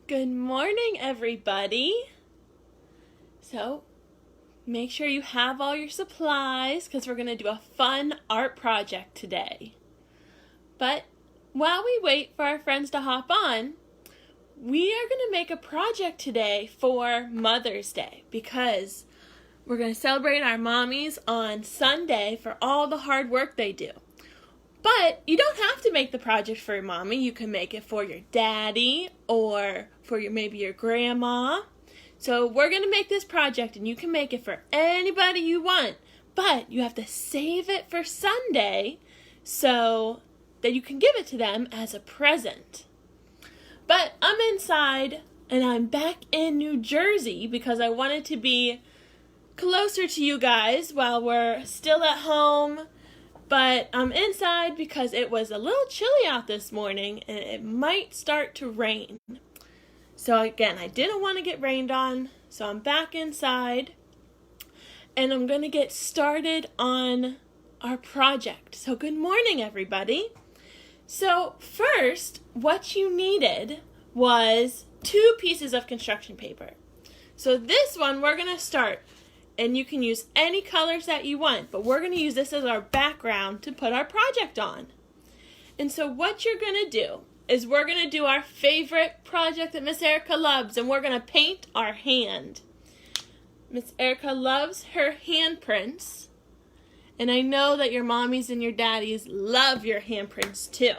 Good morning, everybody. So, make sure you have all your supplies because we're going to do a fun art project today. But while we wait for our friends to hop on, we are going to make a project today for Mother's Day because we're going to celebrate our mommies on Sunday for all the hard work they do. But you don't have to make the project for your mommy. You can make it for your daddy or for maybe your grandma. So we're going to make this project and you can make it for anybody you want. But you have to save it for Sunday so that you can give it to them as a present. But I'm inside and I'm back in New Jersey because I wanted to be closer to you guys while we're still at home. But I'm inside because it was a little chilly out this morning and it might start to rain. So again, I didn't want to get rained on, so I'm back inside and I'm going to get started on our project. So good morning, everybody. So first, what you needed was 2 pieces of construction paper. So this one we're going to start. And you can use any colors that you want, but we're going to use this as our background to put our project on. And so what you're going to do is we're going to do our favorite project that Miss Ericka loves, and we're going to paint our hand. Miss Ericka loves her handprints, and I know that your mommies and your daddies love your handprints too.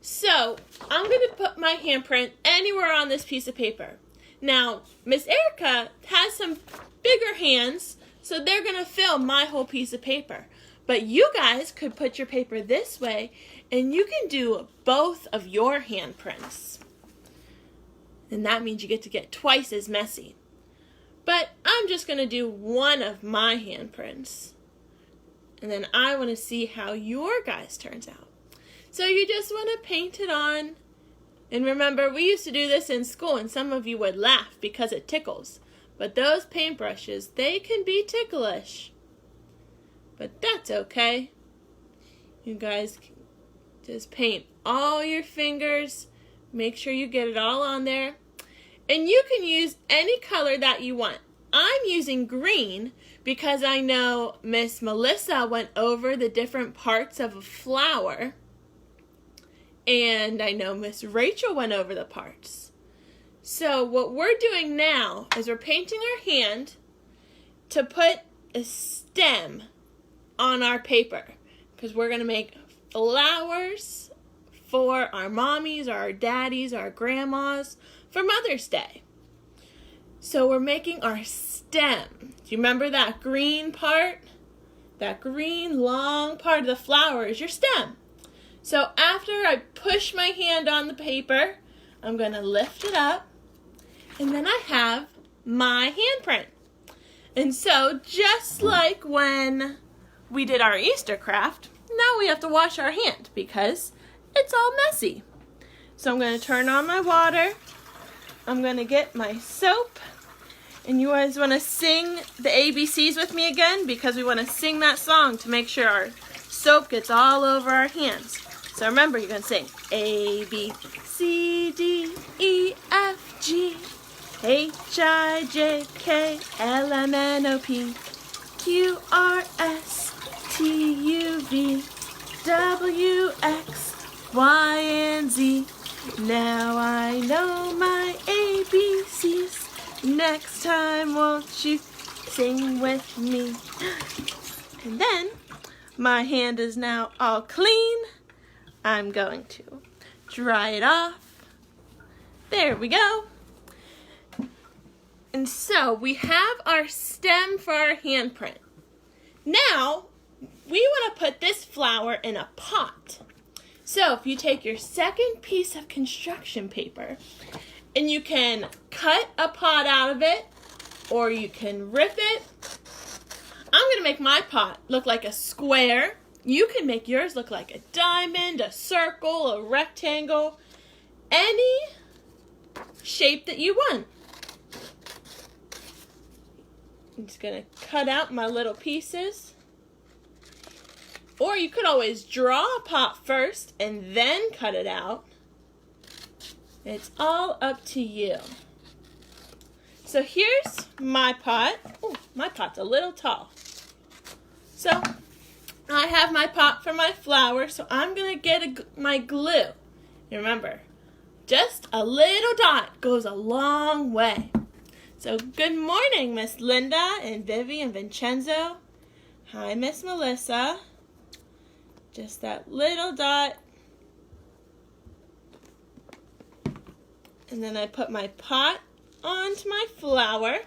So I'm going to put my handprint anywhere on this piece of paper. Now, Miss Ericka has some bigger hands, so they're going to fill my whole piece of paper. But you guys could put your paper this way, and you can do both of your handprints. And that means you get twice as messy. But I'm just going to do one of my handprints. And then I want to see how your guys turns out. So you just want to paint it on. And remember, we used to do this in school, and some of you would laugh because it tickles. But those paintbrushes, they can be ticklish. But that's okay. You guys can just paint all your fingers. Make sure you get it all on there. And you can use any color that you want. I'm using green because I know Miss Melissa went over the different parts of a flower. And I know Miss Rachel went over the parts. So what we're doing now is we're painting our hand to put a stem on our paper. Because we're going to make flowers for our mommies, or our daddies, our grandmas for Mother's Day. So we're making our stem. Do you remember that green part? That green long part of the flower is your stem. So after I push my hand on the paper, I'm going to lift it up, and then I have my handprint. And so just like when we did our Easter craft, now we have to wash our hand because it's all messy. So I'm going to turn on my water. I'm going to get my soap. And you guys want to sing the ABCs with me again because we want to sing that song to make sure our soap gets all over our hands. So remember, you're going to sing A, B, C, D, E, F, G, H, I, J, K, L, M, N, O, P, Q, R, S, T, U, V, W, X, Y, and Z. Now I know my ABCs. Next time, won't you sing with me? And then, my hand is now all clean. I'm going to dry it off. There we go. And so we have our stem for our handprint. Now we want to put this flower in a pot. So if you take your second piece of construction paper and you can cut a pot out of it or you can rip it. I'm going to make my pot look like a square. You can make yours look like a diamond, a circle, a rectangle, any shape that you want. I'm just going to cut out my little pieces. Or you could always draw a pot first and then cut it out. It's all up to you. So here's my pot. Oh, my pot's a little tall. So I have my pot for my flower, so I'm going to get my glue. Remember, just a little dot goes a long way. So good morning, Miss Linda and Vivi and Vincenzo. Hi, Miss Melissa. Just that little dot. And then I put my pot onto my flower.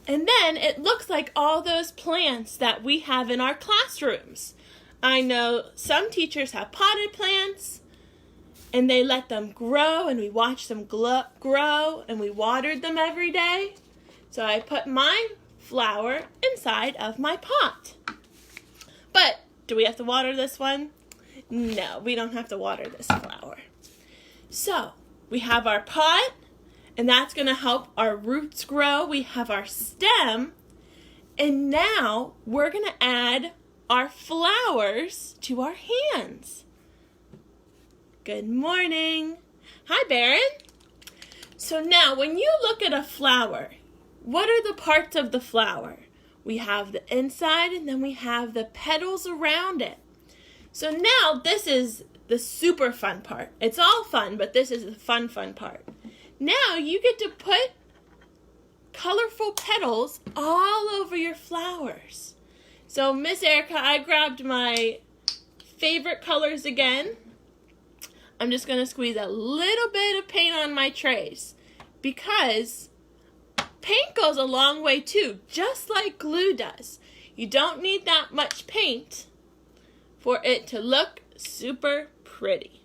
And then it looks like all those plants that we have in our classrooms. I know some teachers have potted plants, and they let them grow, and we watch them grow, and we watered them every day. So I put my flower inside of my pot. But do we have to water this one? No, we don't have to water this flower. So we have our pot, and that's going to help our roots grow. We have our stem, and now we're going to add our flowers to our hands. Good morning. Hi, Baron. So now when you look at a flower, what are the parts of the flower? We have the inside, and then we have the petals around it. So now this is the super fun part. It's all fun, but this is the fun part. Now you get to put colorful petals all over your flowers. So Miss Ericka, I grabbed my favorite colors again. I'm just going to squeeze a little bit of paint on my trays because paint goes a long way too, just like glue does. You don't need that much paint for it to look super pretty.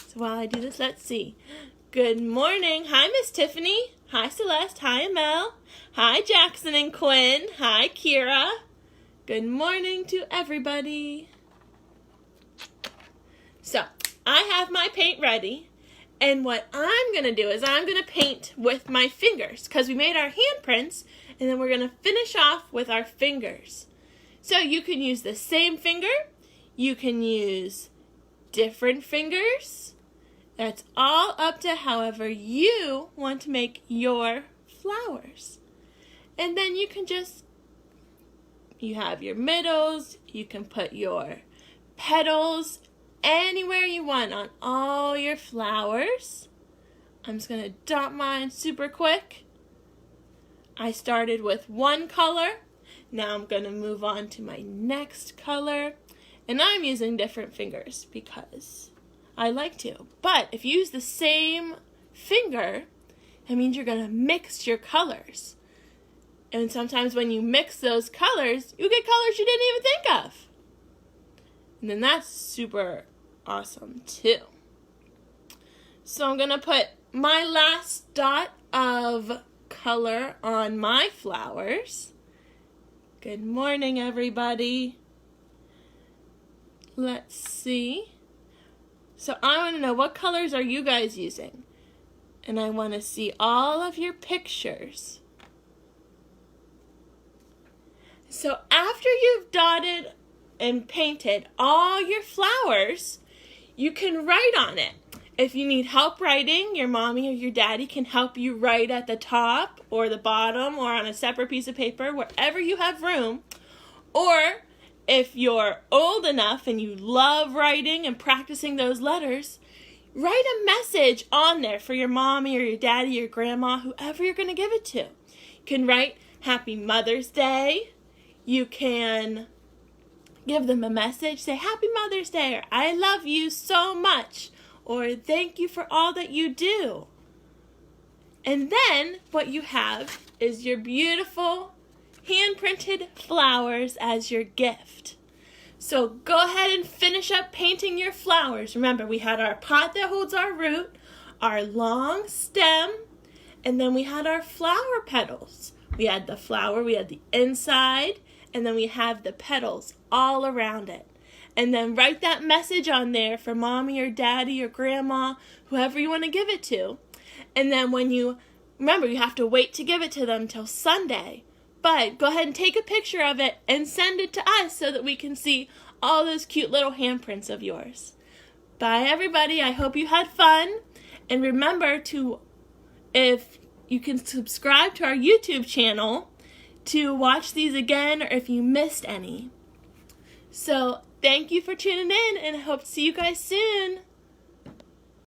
So while I do this, let's see. Good morning. Hi, Miss Tiffany. Hi, Celeste. Hi, Amel. Hi, Jackson and Quinn. Hi, Kira. Good morning to everybody. So I have my paint ready, and what I'm going to do is I'm going to paint with my fingers because we made our handprints, and then we're going to finish off with our fingers. So you can use the same finger, you can use different fingers. That's all up to however you want to make your flowers. And then you can you have your middles, you can put your petals anywhere you want on all your flowers. I'm just going to dot mine super quick. I started with one color. Now I'm going to move on to my next color. And I'm using different fingers because I like to. But if you use the same finger, that means you're going to mix your colors. And sometimes when you mix those colors, you get colors you didn't even think of. And then that's super awesome too. So I'm going to put my last dot of color on my flowers. Good morning, everybody. Let's see. So I want to know, what colors are you guys using? And I want to see all of your pictures. So after you've dotted and painted all your flowers, you can write on it. If you need help writing, your mommy or your daddy can help you write at the top or the bottom or on a separate piece of paper, wherever you have room. Or if you're old enough and you love writing and practicing those letters, write a message on there for your mommy or your daddy or your grandma, whoever you're going to give it to. You can write Happy Mother's Day. You can give them a message, say Happy Mother's Day, or I love you so much, or thank you for all that you do. And then what you have is your beautiful hand-printed flowers as your gift. So go ahead and finish up painting your flowers. Remember, we had our pot that holds our root, our long stem, and then we had our flower petals. We had the flower, we had the inside, and then we have the petals all around it. And then write that message on there for mommy or daddy or grandma, whoever you want to give it to. And then remember, you have to wait to give it to them till Sunday. But go ahead and take a picture of it and send it to us so that we can see all those cute little handprints of yours. Bye, everybody. I hope you had fun. And remember to, if you can subscribe to our YouTube channel to watch these again or if you missed any. So thank you for tuning in and I hope to see you guys soon.